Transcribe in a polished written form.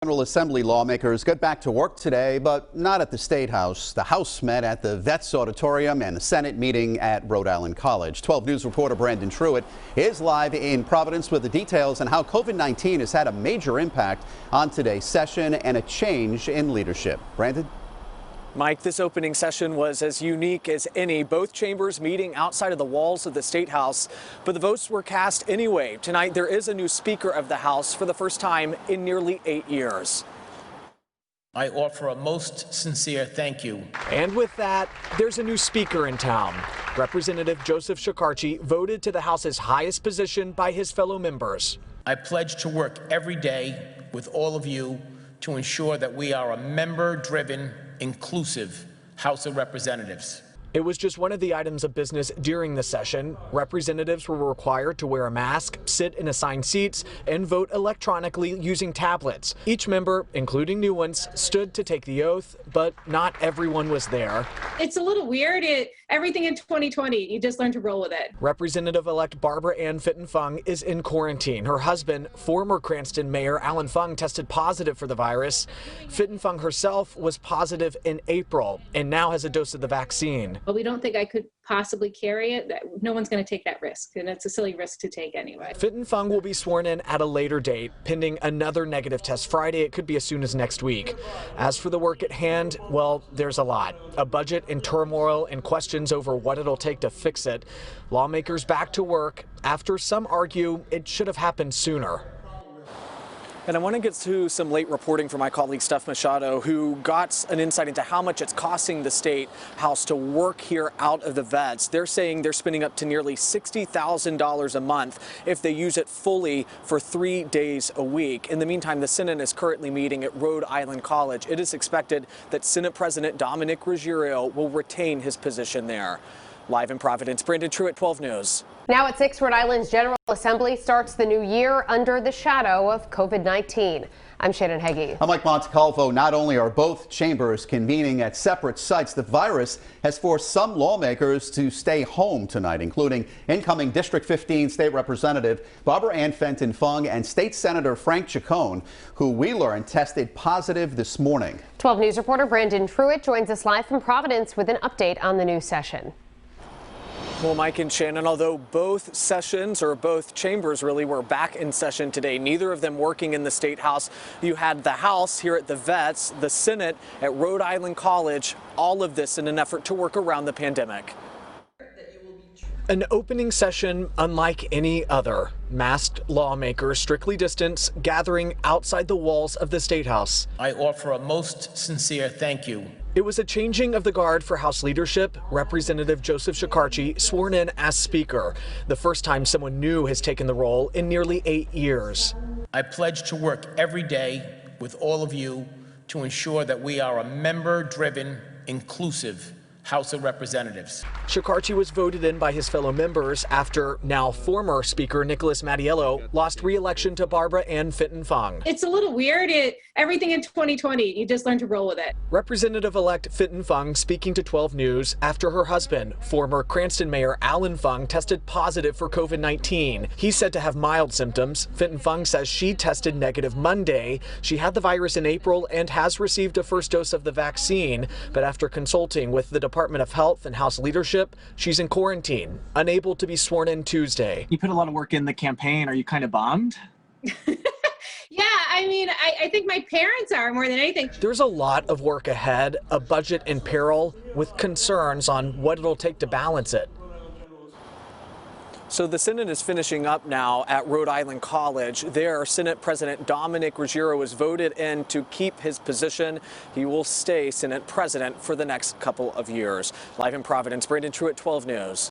General Assembly lawmakers got back to work today, but not at the State House. The House met at the Vets Auditorium and the Senate meeting at Rhode Island College. 12 News reporter Brandon Truitt is live in Providence with the details on how COVID-19 has had a major impact on today's session and a change in leadership. Brandon? Mike, this opening session was as unique as any. Both chambers meeting outside of the walls of the State House, but the votes were cast anyway. Tonight, there is a new Speaker of the House for the first time in nearly 8 years. I offer a most sincere thank you. And with that, there's a new Speaker in town. Representative Joe Shekarchi voted to the House's highest position by his fellow members. I pledge to work every day with all of you to ensure that we are a member-driven, inclusive House of Representatives. It was just one of the items of business during the session. Representatives were required to wear a mask, sit in assigned seats, and vote electronically using tablets. Each member, including new ones, stood to take the oath, but not everyone was there. It's a little weird. Everything in 2020, you just learn to roll with it. Representative-elect Barbara Ann Fitton-Fung is in quarantine. Her husband, former Cranston Mayor Alan Fung, tested positive for the virus. Fitton-Fung herself was positive in April and now has a dose of the vaccine. But we don't think I could possibly carry it. No one's going to take that risk, and it's a silly risk to take anyway. Fitton-Fung will be sworn in at a later date, pending another negative test Friday. It could be as soon as next week. As for the work at hand, well, there's a lot. A budget in turmoil and questions over what it'll take to fix it. Lawmakers back to work after some argue it should have happened sooner. And I want to get to some late reporting from my colleague Steph Machado, who got an insight into how much it's costing the State House to work here out of the vets. They're saying they're spending up to nearly $60,000 a month if they use it fully for 3 days a week. In the meantime, the Senate is currently meeting at Rhode Island College. It is expected that Senate President Dominic Ruggiero will retain his position there. Live in Providence, Brandon Truitt, 12 News. Now at 6, Rhode Island's General Assembly starts the new year under the shadow of COVID-19. I'm Shannon Heggie. I'm Mike Montecalvo. Not only are both chambers convening at separate sites, the virus has forced some lawmakers to stay home tonight, including incoming District 15 State Representative Barbara Ann Fitton-Fung and State Senator Frank Chacon, who we learned tested positive this morning. 12 News reporter Brandon Truitt joins us live from Providence with an update on the new session. Well, Mike and Shannon, although both sessions, or both chambers really, were back in session today, neither of them working in the State House. You had the House here at the Vets, the Senate at Rhode Island College, all of this in an effort to work around the pandemic. An opening session unlike any other. Masked lawmakers, strictly distanced, gathering outside the walls of the State House. I offer a most sincere thank you. It was a changing of the guard for House leadership. Representative Joe Shekarchi sworn in as Speaker, the first time someone new has taken the role in nearly 8 years. I pledge to work every day with all of you to ensure that we are a member-driven, inclusive House of Representatives. Shekarchi was voted in by his fellow members after now former Speaker Nicholas Mattiello lost re-election to Barbara Ann Fitton-Fung. It's a little weird. Everything in 2020, you just learn to roll with it. Representative-elect Fitton-Fung speaking to 12 News after her husband, former Cranston Mayor Alan Fung, tested positive for COVID-19. He's said to have mild symptoms. Fitton-Fung says she tested negative Monday. She had the virus in April and has received a first dose of the vaccine, but after consulting with the Department of Health and House leadership, she's in quarantine, unable to be sworn in Tuesday. You put a lot of work in the campaign. Are you kind of bummed? Yeah, I mean, I think my parents are more than anything. There's a lot of work ahead, a budget in peril, with concerns on what it'll take to balance it. So the Senate is finishing up now at Rhode Island College. There, Senate President Dominic Ruggiero was voted in to keep his position. He will stay Senate President for the next couple of years. Live in Providence, Brandon Truitt, 12 News.